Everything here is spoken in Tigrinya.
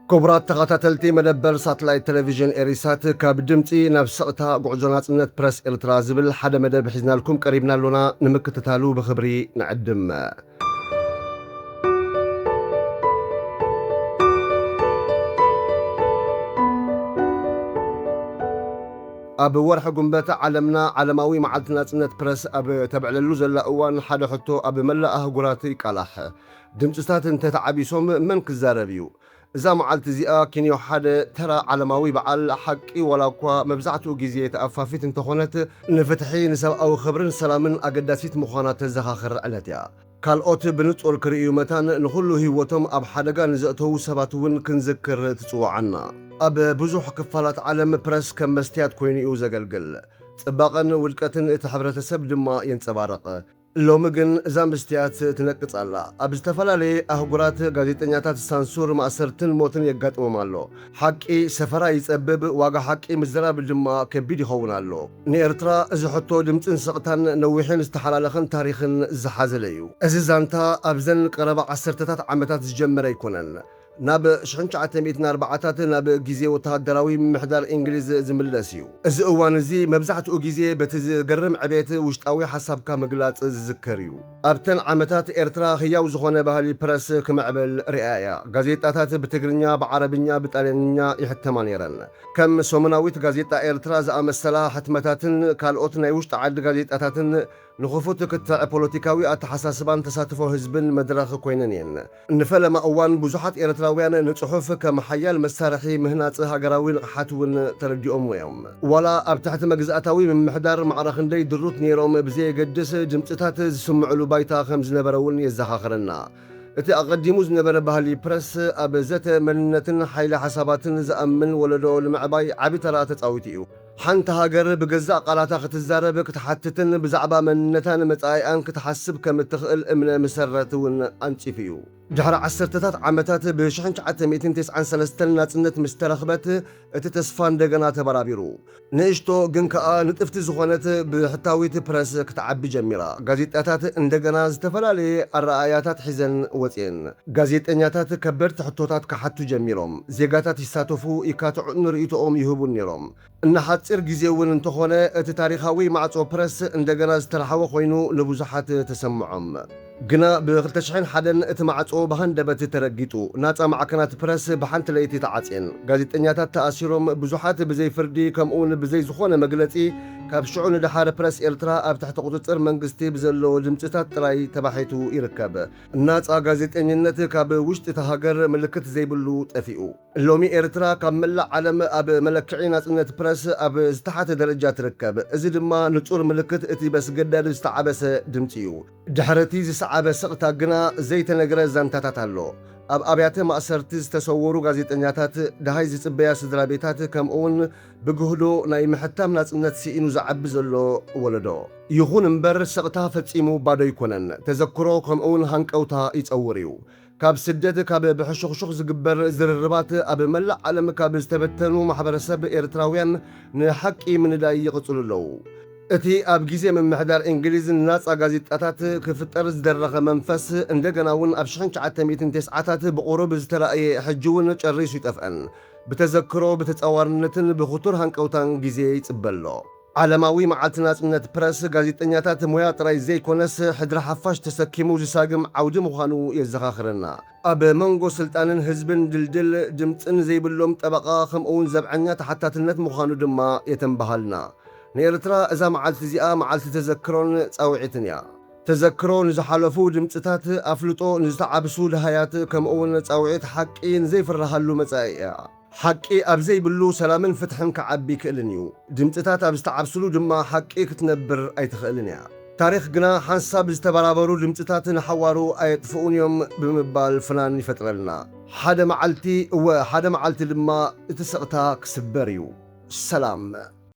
كبرات تغطتلتي مدبر ساتلايت تلفزيون إريسات كابدمتي نفسقتا قعجونات برس إلترازبل حدا مدب حزنا لكم قريبنا لنا نمكتتالو بخبري نعدم أب ورح قنبات عالمنا عالماوي معلت ناسنت برس أب تبع للوزل لأوان حدا حطو أب ملأه قراتي كالاح دمتستات انت تعبيسوم من كزاربيو إذا معلت زيئا كينيو حدا ترى عالماوي بعال حقي ولا كوا مبزعتو جيزية أفافيت انتخونت نفتحي نسب أو خبرن سلامن أقداسيت مخانات الزخاخر علتيا ካልኦት ብንጹር ክርእዩ መታን ንኹሉ ህይወቶም ኣብ ሓደጋ ንዘእተዉ ሰባት እውን ክንዝክር ትጽዋዓና ኣብ ብዙሕ ክፋላት ዓለም ፕረስ ከም መስትያት ኮይኑ እዩ ዘገልግል ጽባቐን ውድቀትን እቲ ሕብረተሰብ ድማ የንጸባረቐ ሎሚ ግን እዛ መስትያት ትነቅጽ ኣላ ኣብ ዝተፈላለየ ኣህጉራት ጋዜጠኛታት ሳንሱር ማእሰርትን ሞትን የጋጥሞም ኣሎ ሓቂ ሰፈራ ይጸብብ ዋጋ ሓቂ ምዝራብ ድማ ከቢድ ይኸውን ኣሎ ንኤርትራ እዚ ሕቶ ድምፅን ስቕታን ነዊሕን ዝተሓላለኸን ታሪኽን ዝሓዘለ እዩ እዚ ዛንታ ኣብዘን ቀረባ ዓሰርተታት ዓመታት ዝጀመረ ኣይኮነን ናብ 1940ታት ናብ ግዜ ወተሃደራዊ ምሕዳር እንግሊዝ ዝምለስ እዩ እዚ እዋን እዚ መብዛሕትኡ ግዜ በቲ ዝገርም ዕቤት ውሽጣዊ ሓሳብካ ምግላጽ ዝዝከር እዩ ኣብተን ዓመታት ኤርትራ ህያው ዝኾነ ባህሊ ፕረስ ክምዕብል ርኣያ ጋዜጣታት ብትግርኛ ብዓረብኛ ብጣልያንኛ ይሕተማ ነይረን ከም ሰሙናዊት ጋዜጣ ኤርትራ ዝኣመሰላ ሕትመታትን ካልኦት ናይ ውሽጢ ዓዲ ጋዜጣታትን ንኽፉት ክትዕ ፖለቲካዊ ኣተሓሳስባን ተሳትፎ ህዝብን መድረኽ ኮይነን እየን ንፈለማ እዋን ብዙሓት ኤርትራውያን ንጽሑፍ ከም ሓያል መሳርሒ ምህናፅ ሃገራዊ ንቕሓት እውን ተረዲኦም እዮም ዋላ ኣብ ትሕቲ መግዛእታዊ ምምሕዳር ማዕረ ክንደይ ድሩት ነይሮም ብዘየገድስ ድምፅታት ዝስምዕሉ ባይታ ከም ዝነበረ እውን የዘኻኽረና እቲ ኣቐዲሙ ዝነበረ ባህሊ ፕረስ ኣብ ዘተ መንነትን ሓይሊ ሓሳባትን ዝኣምን ወለዶ ንምዕባይ ዓቢ ተራ ተጻዊት እዩ ሓንቲ ሃገር ብገዛእ ቃላታ ክትዛረብ ክትሓትትን ብዛዕባ መንነታን መጻኢኣን ክትሓስብ ከም እትኽእል እምነ መሰረት እውን ኣንፂፍ እዩ ድሕሪ ዓሰርተታት ዓመታት ብ1993 ናጽነት ምስ ተረኽበት እቲ ተስፋ እንደገና ተበራቢሩ ንእሽቶ ግን ከኣ ንጥፍቲ ዝኾነት ብሕታዊት ፕረስ ክትዓቢ ጀሚራ ጋዜጣታት እንደገና ዝተፈላለየ ኣረኣያታት ሒዘን ወፅየን ጋዜጠኛታት ከበድቲ ሕቶታት ክሓቱ ጀሚሮም ዜጋታት ይሳተፉ ይካትዑን ርእይቶኦም ይህቡን ነይሮም እናሓፂር ግዜ እውን እንተኾነ እቲ ታሪኻዊ ማዕጾ ፕረስ እንደገና ዝተረሓወ ኮይኑ ንብዙሓት ተሰምዖም ግና ብ2001 እቲ ማዕጾ ብሃንደበት ተረጊጡ ናፃ ማዕከናት ፕረስ ብሓንቲ ለይቲ ተዓጽየን ጋዜጠኛታት ተኣሲሮም ብዙሓት ብዘይ ፍርዲ ከምኡውን ብዘይ ዝኾነ መግለጺ ካብ ሽዑ ንድሓረ ፕረስ ኤርትራ ኣብ ትሕቲ ቁፅፅር መንግስቲ ብዘለዎ ድምፅታት ጥራይ ተባሒቱ ይርከብ ናፃ ጋዜጠኝነት ካብ ውሽጢ እቲ ሃገር ምልክት ዘይብሉ ጠፊኡ ሎሚ ኤርትራ ካብ መላእ ዓለም ኣብ መለክዒ ናጽነት ፕረስ ኣብ ዝተሓተ ደረጃ ትርከብ እዚ ድማ ንጹር ምልክት እቲ በስገዳድ ዝተዓበሰ ድምፂ እዩ ድሕረቲ ዝሰዓበ ስቕታ ግና ዘይተነግረ ዛንታታት ኣሎ ኣብ ኣብያተ ማእሰርቲ ዝተሰወሩ ጋዜጠኛታት ድሃይ ዝጽበያ ስድራ ቤታት ከምኡውን ብግህዶ ናይ ምሕታም ናጽነት ሲኢኑ ዝዓቢ ዘሎ ወለዶ ይኹን እምበር ስቕታ ፈጺሙ ባዶ ይኮነን ተዘክሮ ከምኡውን ሃንቀውታ ይጸውር እዩ ካብ ስደት ካብ ብሕሹኽሹኽ ዝግበር ዝርርባት ኣብ መላእ ዓለም ካብ ዝተበተኑ ማሕበረሰብ ኤርትራውያን ንሓቂ ምንዳይ ይቕጽሉ ኣለዉ እቲ ኣብ ግዜ ምምሕዳር እንግሊዝ ናፃ ጋዜጣታት ክፍጠር ዝደረኸ መንፈስ እንደገና እውን ኣብ 1990ታት ብቑሩብ ዝተረእየ ሕጂ እውን ጨሪሱ ይጠፍአን ብተዘክሮ ብተጻዋርነትን ብኽቱር ሃንቀውታን ግዜ ይጽበሎ ዓለማዊ መዓልቲ ናጽነት ፕረስ ጋዜጠኛታት ሞያ ጥራይ ዘይኮነስ ሕድሪ ሓፋሽ ተሰኪሙ ዝሳግም ዓውዲ ምዃኑ የዘኻኽረና ኣብ መንጎ ስልጣንን ህዝብን ድልድል ድምፅን ዘይብሎም ጠበቓ ከምኡውን ዘብዐኛ ተሓታትነት ምዃኑ ድማ የተንበሃልና ንኤርትራ እዛ መዓልቲ እዚኣ መዓልቲ ተዘክሮን ጻውዒትን እያ ተዘክሮ ንዝሓለፉ ድምፅታት ኣፍልጦ ንዝተዓብሱ ድሃያት ከምኡውን ጻውዒት ሓቂ ንዘይፍረሃሉ መጻኢ እያ ሓቂ ኣብ ዘይብሉ ሰላምን ፍትሕን ክዓቢ ክእልን እዩ ድምፅታት ኣብ ዝተዓብስሉ ድማ ሓቂ ክትነብር ኣይትኽእልን እያ ታሪኽ ግና ሓንሳብ ዝተበራበሩ ድምፅታት ንሓዋሩ ኣየጥፍኡን እዮም ብምባል ፍናን ይፈጥረልና ሓደ መዓልቲ ድማ እቲ ስቕታ ክስበር እዩ ሰላም